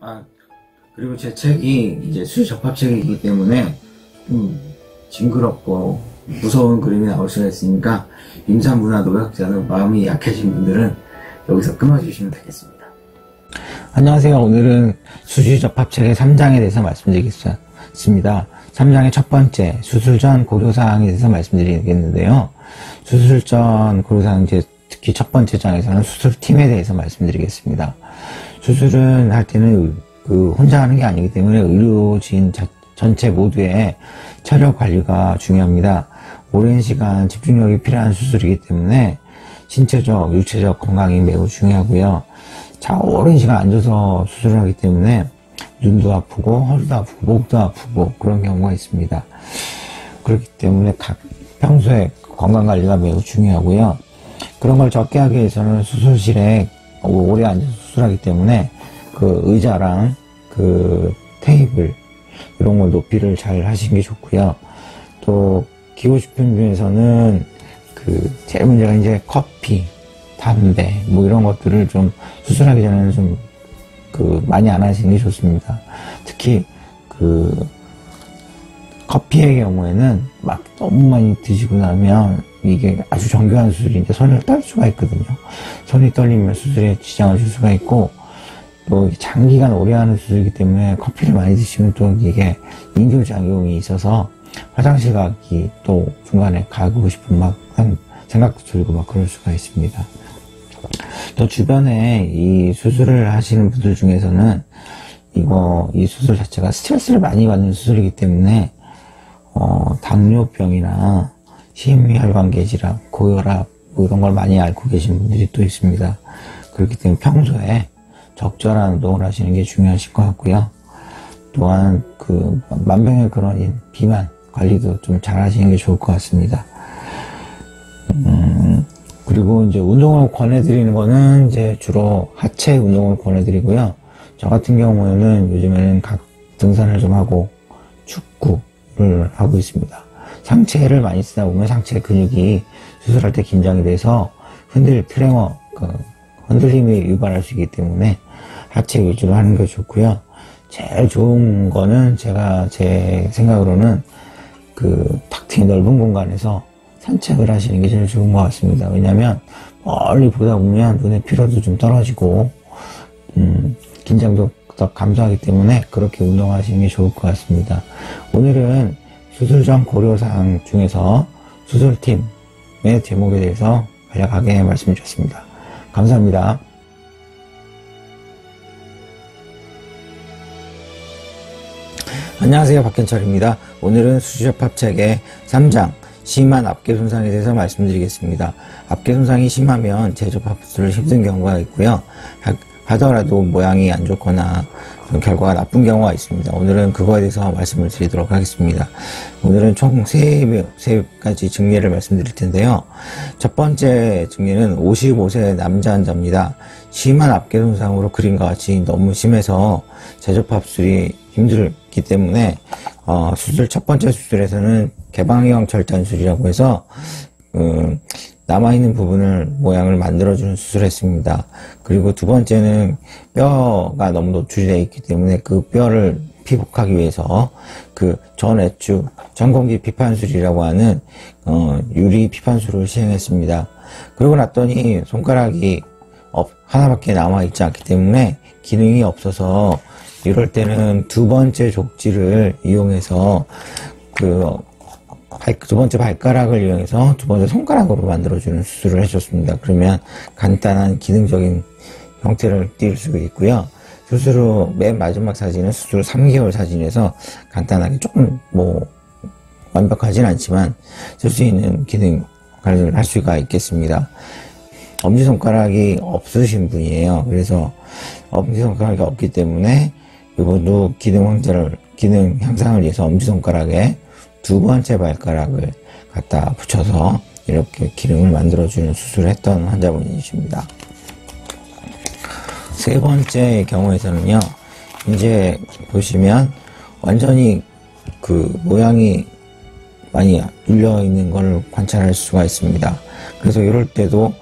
아, 그리고 제 책이 이제 수접합책이기 때문에 좀 징그럽고 무서운 그림이 나올 수가 있으니까 임산부나 노약자는 마음이 약해진 분들은 여기서 끊어주시면 되겠습니다. 안녕하세요. 오늘은 수술접합책의 3장에 대해서 말씀드리겠습니다. 3장의 첫 번째, 수술 전 고려사항에 대해서 말씀드리겠는데요. 수술 전 고려사항, 특히 첫 번째 장에서는 수술팀에 대해서 말씀드리겠습니다. 수술은 할 때는 혼자 하는 게 아니기 때문에 의료진 전체 모두의 체력 관리가 중요합니다. 오랜 시간 집중력이 필요한 수술이기 때문에 신체적, 육체적 건강이 매우 중요하고요. 자, 오랜 시간 앉아서 수술을 하기 때문에 눈도 아프고 허리도 아프고 목도 아프고 그런 경우가 있습니다. 그렇기 때문에 평소에 건강관리가 매우 중요하고요. 그런 걸 적게 하기 위해서는 수술실에 오래 앉아서 수술하기 때문에 그 의자랑 그 테이블 이런 걸 높이를 잘 하시는 게 좋고요. 또 기호식품 중에서는 제일 문제가 이제 커피, 담배 뭐 이런 것들을 좀 수술하기 전에는 좀 많이 안 하시는 게 좋습니다. 특히 커피의 경우에는 막 너무 많이 드시고 나면 이게 아주 정교한 수술인데 손을 떨 수가 있거든요. 손이 떨리면 수술에 지장을 줄 수가 있고, 또 장기간 오래 하는 수술이기 때문에 커피를 많이 드시면 또 이게 인조작용이 있어서 화장실 가기 또 중간에 가고 싶은 생각도 들고 막 그럴 수가 있습니다. 또 주변에 이 수술을 하시는 분들 중에서는 이 수술 자체가 스트레스를 많이 받는 수술이기 때문에 당뇨병이나 심혈관계 질환, 고혈압 뭐 이런 걸 많이 앓고 계신 분들이 또 있습니다. 그렇기 때문에 평소에 적절한 운동을 하시는 게 중요하실 것 같고요. 또한 만병의 근원인 비만 관리도 좀 잘 하시는 게 좋을 것 같습니다. 그리고 이제 운동을 권해드리는 거는 이제 주로 하체 운동을 권해드리고요. 저 같은 경우에는 요즘에는 등산을 좀 하고 축구를 하고 있습니다. 상체를 많이 쓰다 보면 상체 근육이 수술할 때 긴장이 돼서 트레머, 흔들림이 유발할 수 있기 때문에 하체 위주로 하는 게 좋고요. 제일 좋은 거는 제 생각으로는 탁 트인 넓은 공간에서 산책을 하시는 게 제일 좋은 것 같습니다. 왜냐면 멀리 보다 보면 눈의 피로도 좀 떨어지고 긴장도 더 감소하기 때문에 그렇게 운동하시는 게 좋을 것 같습니다. 오늘은 수술 전 고려사항 중에서 수술팀의 제목에 대해서 간략하게 말씀드렸습니다. 감사합니다. 안녕하세요. 박현철입니다. 오늘은 수술접합책의 3장 심한 앞개 손상에 대해서 말씀드리겠습니다. 앞개 손상이 심하면 재접합술을 힘든 경우가 있고요. 하더라도 모양이 안 좋거나 결과가 나쁜 경우가 있습니다. 오늘은 그거에 대해서 말씀을 드리도록 하겠습니다. 오늘은 총 3가지 증례를 말씀드릴 텐데요. 첫 번째 증례는 55세 남자 환자입니다. 심한 앞개 손상으로 그림과 같이 너무 심해서 재접합술이 힘들기 때문에 첫 번째 수술에서는 개방형 절단술이라고 해서 남아있는 모양을 만들어주는 수술을 했습니다. 그리고 두 번째는 뼈가 너무 노출이 되어 있기 때문에 그 뼈를 피복하기 위해서 전외추 전공기 피판술이라고 하는 유리 피판술을 시행했습니다. 그러고 났더니 손가락이 하나밖에 남아있지 않기 때문에 기능이 없어서 이럴 때는 두 번째 족지를 이용해서 두 번째 발가락을 이용해서 두 번째 손가락으로 만들어주는 수술을 해줬습니다. 그러면 간단한 기능적인 형태를 띄울 수가 있고요. 수술 후 맨 마지막 사진은 수술 3개월 사진에서 간단하게 조금 완벽하진 않지만 쓸 수 있는 기능 관리를 할 수가 있겠습니다. 엄지손가락이 없으신 분이에요. 그래서 엄지손가락이 없기 때문에 이번도 기능 향상을 위해서 엄지손가락에 두 번째 발가락을 갖다 붙여서 이렇게 기능을 만들어주는 수술을 했던 환자분이십니다. 세 번째 경우에서는요, 이제 보시면 완전히 모양이 많이 눌려있는 걸 관찰할 수가 있습니다. 그래서 이럴 때도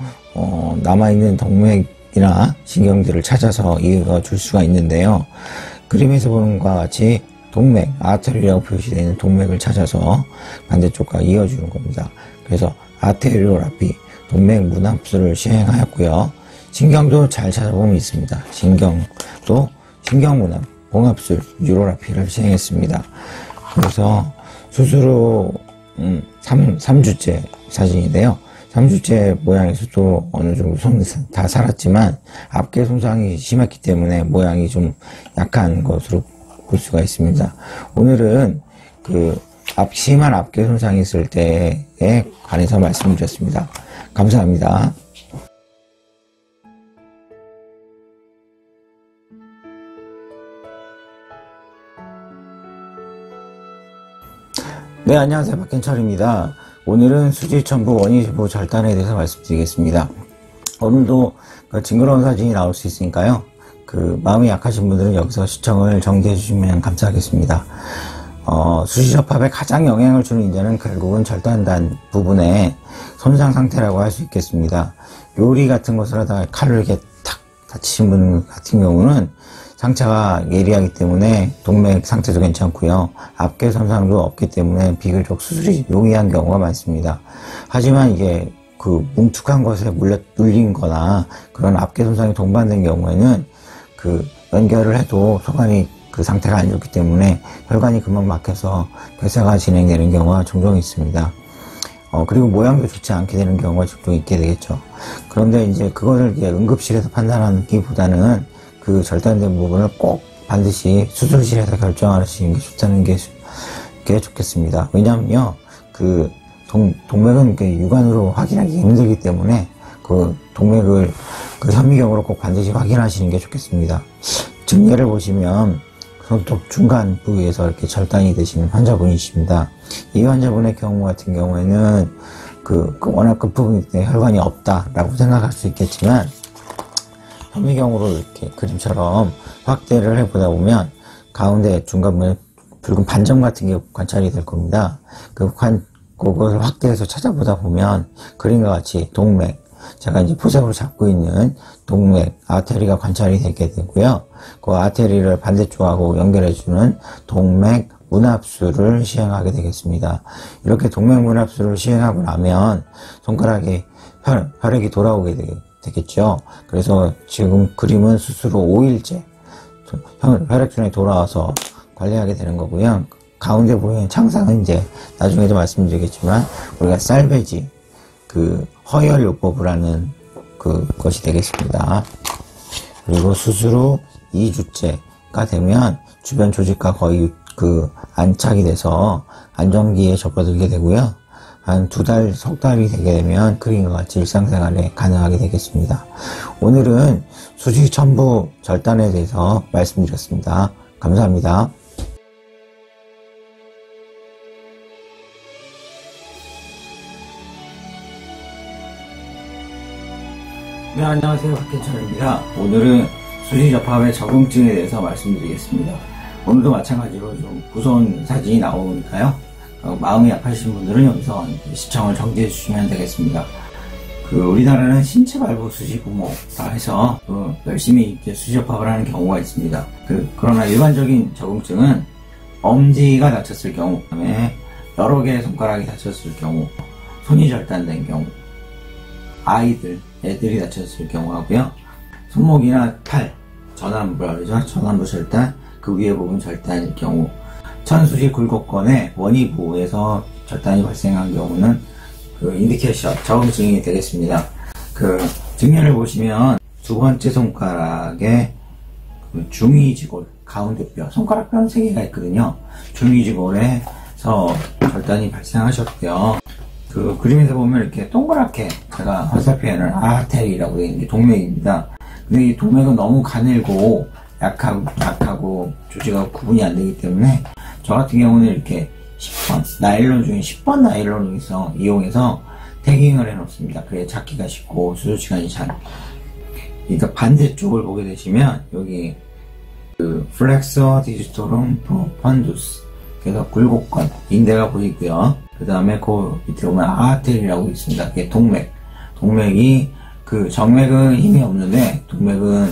남아있는 동맥이나 이나 신경들을 찾아서 이어줄 수가 있는데요. 그림에서 보는 것과 같이 동맥, 아테리라고 표시되어 있는 동맥을 찾아서 반대쪽과 이어주는 겁니다. 그래서 아테리오라피, 동맥 문합수를 시행하였고요. 신경도 잘 찾아보면 있습니다. 신경도 신경문합, 봉합술, 뉴로라피를 시행했습니다. 그래서 수술 후 3주째 사진인데요. 3주째 모양에서도 어느 정도 손이 다 살았지만 앞개 손상이 심했기 때문에 모양이 좀 약한 것으로 볼 수가 있습니다. 오늘은 심한 앞개 손상이 있을 때에 관해서 말씀드렸습니다. 감사합니다. 네, 안녕하세요. 박현철입니다. 오늘은 수지천부 원위부 절단에 대해서 말씀드리겠습니다. 오늘도 징그러운 사진이 나올 수 있으니까요. 마음이 약하신 분들은 여기서 시청을 정지해 주시면 감사하겠습니다. 수지접합에 가장 영향을 주는 인자는 결국은 절단단 부분의 손상 상태라고 할 수 있겠습니다. 요리 같은 것을 하다가 칼로 이렇게 탁 다치신 분 같은 경우는 상처가 예리하기 때문에 동맥 상태도 괜찮고요. 앞개 손상도 없기 때문에 비교적 수술이 용이한 경우가 많습니다. 하지만 이게 뭉툭한 것에 눌린 거나 그런 앞개 손상이 동반된 경우에는 연결을 해도 소관이 상태가 안 좋기 때문에 혈관이 금방 막혀서 괴사가 진행되는 경우가 종종 있습니다. 그리고 모양도 좋지 않게 되는 경우가 종종 있게 되겠죠. 그런데 이제 그거를 응급실에서 판단하기보다는 절단된 부분을 꼭 반드시 수술실에서 결정하시는 게 좋다는 게 좋겠습니다. 왜냐면요, 동맥은 육안으로 확인하기 힘들기 때문에 동맥을 현미경으로 꼭 반드시 확인하시는 게 좋겠습니다. 증례를 보시면 손톱 중간 부위에서 이렇게 절단이 되시는 환자분이십니다. 이 환자분의 경우 같은 경우에는 워낙 끝부분에 혈관이 없다라고 생각할 수 있겠지만 현미경으로 이렇게 그림처럼 확대를 해보다 보면 가운데 중간부에 붉은 반점 같은 게 관찰이 될 겁니다. 그것을 확대해서 찾아보다 보면 그림과 같이 동맥, 제가 이제 포색으로 잡고 있는 동맥, 아테리가 관찰이 되게 되고요. 그 아테리를 반대쪽하고 연결해주는 동맥 문합수를 시행하게 되겠습니다. 이렇게 동맥 문합수를 시행하고 나면 손가락에 혈액이 돌아오게 되겠죠. 그래서 지금 그림은 수술 후 5일째 혈액순환이 돌아와서 관리하게 되는 거고요. 가운데 보이는 창상은 이제 나중에도 말씀드리겠지만 우리가 살베지 허혈요법을 하는 것이 되겠습니다. 그리고 수술 후 2주째가 되면 주변 조직과 거의 안착이 돼서 안정기에 접어들게 되고요. 한 2달, 석 달이 되게 되면 그림과 같이 일상생활에 가능하게 되겠습니다. 오늘은 수지천부 절단에 대해서 말씀드렸습니다. 감사합니다. 네, 안녕하세요. 박현철입니다. 오늘은 수지접합의 적응증에 대해서 말씀드리겠습니다. 오늘도 마찬가지로 좀 무서운 사진이 나오니까요. 마음이 약하신 분들은 여기서 시청을 정지해 주시면 되겠습니다. 우리나라는 신체 발부 수지 부모라 해서 열심히 수지접합을 하는 경우가 있습니다. 그러나 일반적인 적응증은 엄지가 다쳤을 경우, 그다음에 여러 개의 손가락이 다쳤을 경우, 손이 절단된 경우, 애들이 다쳤을 경우 하고요. 손목이나 팔, 전완부 절단, 그 위에 부분 절단일 경우, 천수지 굴곡건의 원위부에서 절단이 발생한 경우는 인디케이션, 적응증이 되겠습니다. 증례를 보시면 두 번째 손가락에 중위지골, 가운데뼈, 손가락뼈는 3개가 있거든요. 중위지골에서 절단이 발생하셨고요. 그림에서 보면 이렇게 동그랗게 제가 화살표에는 아테리라고 되어 있는 게 동맥입니다. 근데 이 동맥은 너무 가늘고 약하고 조직하고 구분이 안 되기 때문에 저 같은 경우는 이렇게 10번 나일론 중에 10번 나일론을 이용해서 태깅을 해 놓습니다. 그래 찾기가 쉽고 수술 시간이 잘. 그러니까 반대쪽을 보게 되시면 여기 플렉서 디지토rum profundus, 그래서 굴곡건 인대가 보이고요. 그 다음에 그 밑에 보면 아테리라고 있습니다. 그게 동맥이 그 정맥은 힘이 없는데 동맥은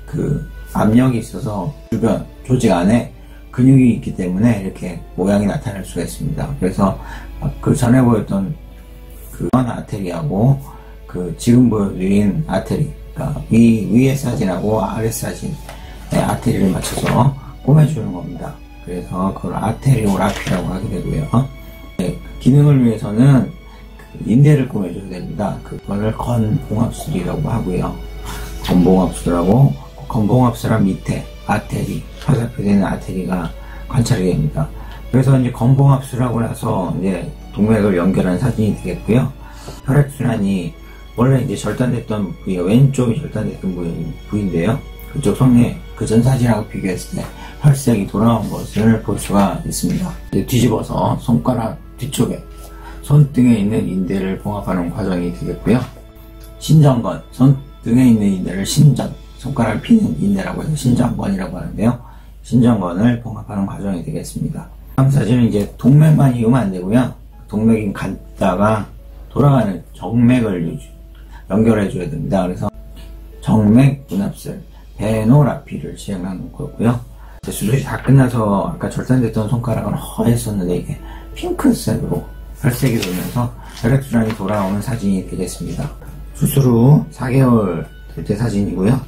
그 압력이 있어서 주변 조직 안에 근육이 있기 때문에 이렇게 모양이 나타날 수가 있습니다. 그래서 그 전에 보였던 그 아테리하고 그 지금 보여드린 아테리, 그러니까 위의 사진하고 아래 사진의 아테리를 맞춰서 꼬매주는 겁니다. 그래서 그걸 아테리오라피라고 하게 되고요. 네, 기능을 위해서는 그 인대를 꼬매줘야 됩니다. 그거를 건봉합술이라고 하고요. 건봉합술하고 건봉합술한 밑에 아테리, 화살표 되는 아테리가 관찰이 됩니다. 그래서 이제 건봉합술하고 나서 이제 동맥을 연결한 사진이 되겠고요. 혈액순환이 원래 이제 절단됐던 부위가 왼쪽이 절단됐던 부위인데요. 그쪽 성에 그 전 사진하고 비교했을 때 혈색이 돌아온 것을 볼 수가 있습니다. 이제 뒤집어서 손가락 뒤쪽에 손등에 있는 인대를 봉합하는 과정이 되겠고요. 신전건, 손등에 있는 인대를 신전, 손가락을 피는 인대라고 해서 신전건이라고 하는데요. 신전건을 봉합하는 과정이 되겠습니다. 다음 사진은 이제 동맥만 이으면 안 되고요. 동맥이 갔다가 돌아가는 정맥을 연결해줘야 됩니다. 그래서 정맥 분합술, 베노라피를 시행하는 거고요. 수술이 다 끝나서 아까 절단됐던 손가락은 허했었는데 이게 핑크색으로 혈색이 돌면서 혈액순환이 돌아오는 사진이 되겠습니다. 수술 후 4개월 될 때 사진이고요.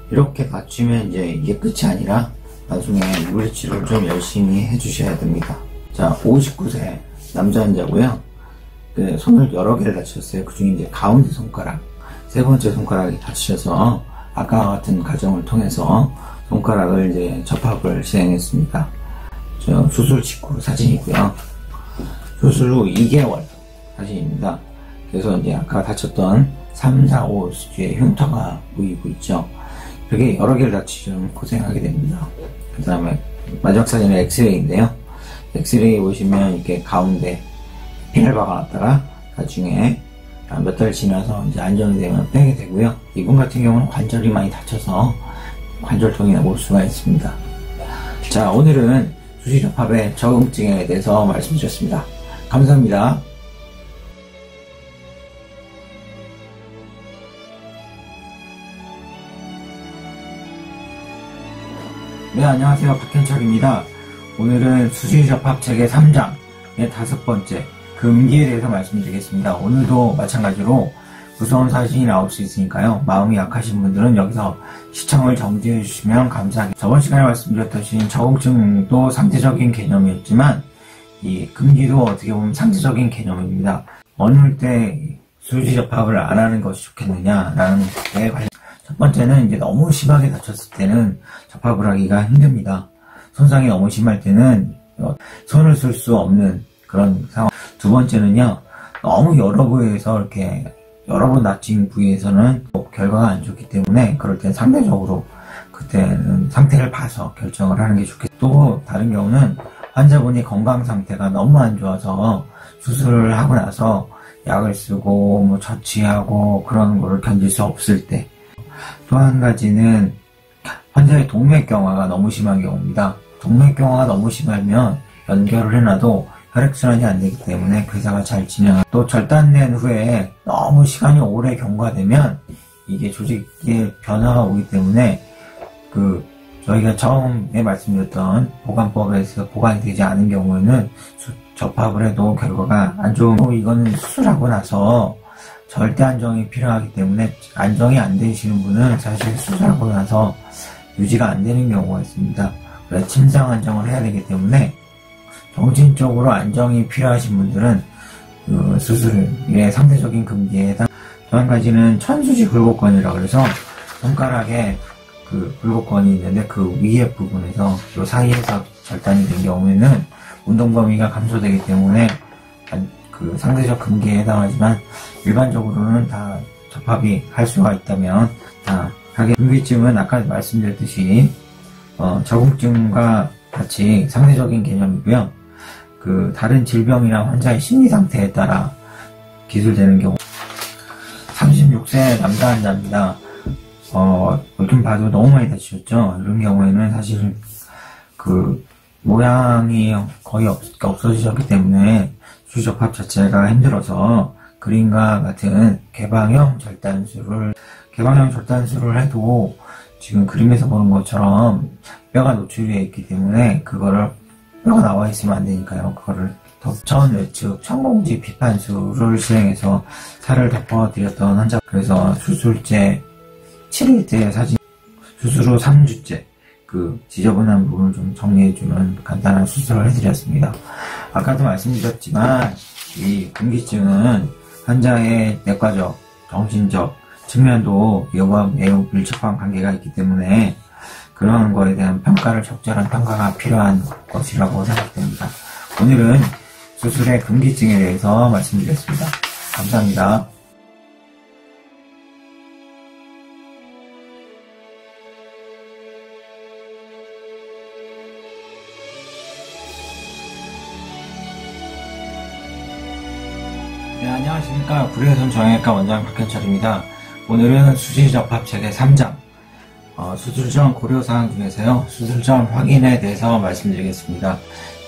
이렇게 갖추면 이제 이게 끝이 아니라 나중에 물리치료를 좀 열심히 해주셔야 됩니다. 자, 59세 남자 환자고요. 그 손을 여러 개를 다쳤어요. 그 중에 이제 가운데 손가락, 세 번째 손가락이 다치셔서 아까와 같은 과정을 통해서 손가락을 이제 접합을 시행했습니다. 저 수술 직후 사진이고요. 수술 후 2개월 사진입니다. 그래서 이제 아까 다쳤던 3, 4, 5 수지에 흉터가 보이고 있죠. 그게 여러 개를 다치시면 고생하게 됩니다. 그 다음에 마지막 사진은 엑스레이인데요. 엑스레이 보시면 이렇게 가운데 핀을 박아놨다가 나중에 몇 달 지나서 이제 안정이 되면 빼게 되고요. 이분 같은 경우는 관절이 많이 다쳐서 관절통이 올 수가 있습니다. 자, 오늘은 수시접합의 적응증에 대해서 말씀드렸습니다. 감사합니다. 네, 안녕하세요. 박현철입니다. 오늘은 수시접합 체계 3장의 5번째 금기에 대해서 말씀드리겠습니다. 오늘도 마찬가지로 무서운 사진이 나올 수 있으니까요. 마음이 약하신 분들은 여기서 시청을 정지해 주시면 감사하겠습니다. 저번 시간에 말씀드렸듯이 적응증도 상대적인 개념이었지만 이 금기도 어떻게 보면 상대적인 개념입니다. 어느 때 수시접합을 안 하는 것이 좋겠느냐라는 것에 관련 첫 번째는 이제 너무 심하게 다쳤을 때는 접합을 하기가 힘듭니다. 손상이 너무 심할 때는 손을 쓸 수 없는 그런 상황. 두 번째는요, 너무 여러 부위에서 이렇게 여러 번 다친 부위에서는 결과가 안 좋기 때문에 그럴 땐 상대적으로 그때는 상태를 봐서 결정을 하는 게 좋겠어요. 또 다른 경우는 환자분이 건강 상태가 너무 안 좋아서 수술을 하고 나서 약을 쓰고 뭐 처치하고 그런 거를 견딜 수 없을 때. 또 한 가지는 환자의 동맥경화가 너무 심한 경우입니다. 동맥경화가 너무 심하면 연결을 해놔도 혈액순환이 안 되기 때문에 의사가 잘 진행하고, 또 절단된 후에 너무 시간이 오래 경과되면 이게 조직의 변화가 오기 때문에 저희가 처음에 말씀드렸던 보관법에서 보관이 되지 않은 경우에는 접합을 해도 결과가 안 좋은, 이거는 수술하고 나서 절대 안정이 필요하기 때문에 안정이 안 되시는 분은 사실 수술하고 나서 유지가 안 되는 경우가 있습니다. 그래서 침상 안정을 해야 되기 때문에 정신적으로 안정이 필요하신 분들은 수술의 상대적인 금기에 해당. 또 한 가지는 천수지 굴곡건이라고 해서 손가락에 그 굴곡건이 있는데 그 위에 부분에서 요 사이에서 절단이 된 경우에는 운동 범위가 감소되기 때문에 그 상대적 금기에 해당하지만 일반적으로는 다 접합이 할 수가 있다면 다 하게. 금기증은 아까 말씀드렸듯이 적응증과 같이 상대적인 개념이고요. 그 다른 질병이나 환자의 심리 상태에 따라 기술되는 경우. 36세 남자 환자입니다. 얼핏 봐도 너무 많이 다치셨죠. 이런 경우에는 사실 그 모양이 거의 없어지셨기 때문에 수시접합 자체가 힘들어서 그림과 같은 개방형 절단술을 해도 지금 그림에서 보는 것처럼 뼈가 노출이 되어 있기 때문에 그거를 뼈가 나와 있으면 안 되니까요. 그거를 덮천 외측 천공지 비판술을 시행해서 살을 덮어드렸던 환자. 그래서 수술째 7일째 사진, 수술 후 3주째 그 지저분한 부분을 좀 정리해주는 간단한 수술을 해드렸습니다. 아까도 말씀드렸지만 이 금기증은 환자의 내과적, 정신적 측면도 이와 매우 밀접한 관계가 있기 때문에 그러한 거에 대한 적절한 평가가 필요한 것이라고 생각됩니다. 오늘은 수술의 금기증에 대해서 말씀드렸습니다. 감사합니다. 네, 안녕하십니까. 구리에선 정형외과 원장 박현철입니다. 오늘은 수시접합 체계 3장 수술 전 고려사항 중에서요, 수술 전 확인에 대해서 말씀드리겠습니다.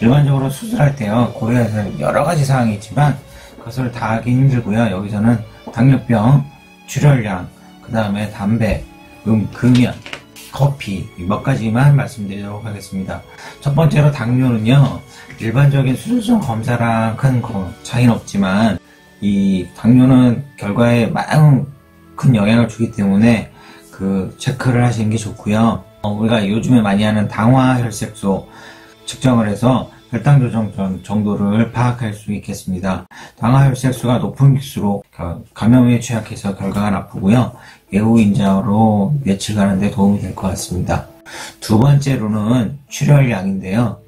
일반적으로 수술할 때요, 고려해서 여러가지 사항이 있지만 그것을 다 하기 힘들고요. 여기서는 당뇨병, 출혈량, 그 다음에 담배, 금연, 커피 몇 가지만 말씀드리도록 하겠습니다. 첫 번째로 당뇨는요, 일반적인 수술 전 검사랑 큰 차이는 없지만 이 당뇨는 결과에 많은 큰 영향을 주기 때문에 그 체크를 하시는 게 좋고요. 우리가 요즘에 많이 하는 당화혈색소 측정을 해서 혈당 조정 정도를 파악할 수 있겠습니다. 당화혈색소가 높을수록 감염에 취약해서 결과가 나쁘고요. 예후 인자로 며칠 가는데 도움이 될 것 같습니다. 두 번째로는 출혈량인데요.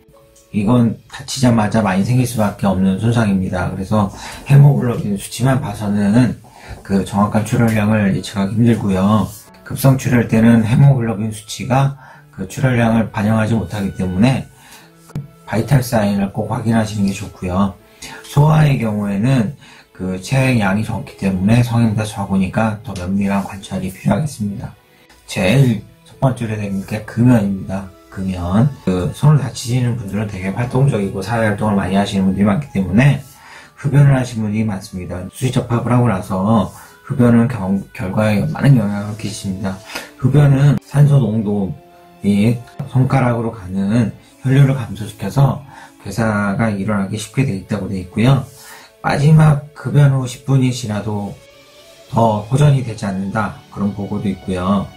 이건 다치자마자 많이 생길 수밖에 없는 손상입니다. 그래서 헤모글로빈 수치만 봐서는 그 정확한 출혈량을 예측하기 힘들고요. 급성 출혈 때는 헤모글로빈 수치가 그 출혈량을 반영하지 못하기 때문에 바이탈 사인을 꼭 확인하시는 게 좋고요. 소아의 경우에는 그 체액량이 적기 때문에 성인보다 적으니까 더 면밀한 관찰이 필요하겠습니다. 제일 첫 번째로 되는 게 금연입니다. 금연. 그 손을 다치시는 분들은 되게 활동적이고 사회활동을 많이 하시는 분들이 많기 때문에 흡연을 하시는 분이 많습니다. 수시접합을 하고 나서 흡연은 결과에 많은 영향을 끼칩니다. 흡연은 산소 농도이 손가락으로 가는 혈류를 감소시켜서 괴사가 일어나기 쉽게 되어 있다고 되어 있고요. 마지막 흡연 후 10분이 지나도 더 호전이 되지 않는다, 그런 보고도 있고요.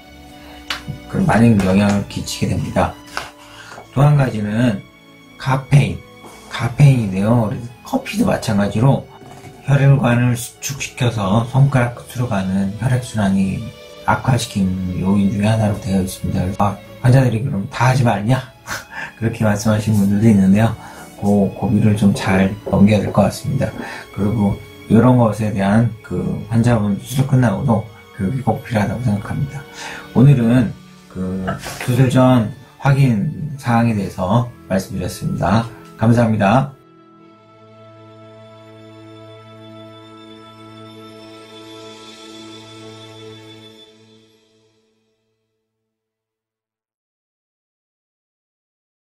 그런 많은 영향을 끼치게 됩니다. 또 한 가지는 카페인인데요. 커피도 마찬가지로 혈관을 수축시켜서 손가락 끝으로 가는 혈액순환이 악화시키는 요인 중에 하나로 되어 있습니다. 그래서 환자들이 그럼 다 하지 말냐? 그렇게 말씀하시는 분들도 있는데요. 고비를 좀 잘 넘겨야 될 것 같습니다. 그리고 이런 것에 대한 그 환자분 수술 끝나고도 교육이 꼭 필요하다고 생각합니다. 오늘은 그 수술 전 확인 사항에 대해서 말씀드렸습니다. 감사합니다.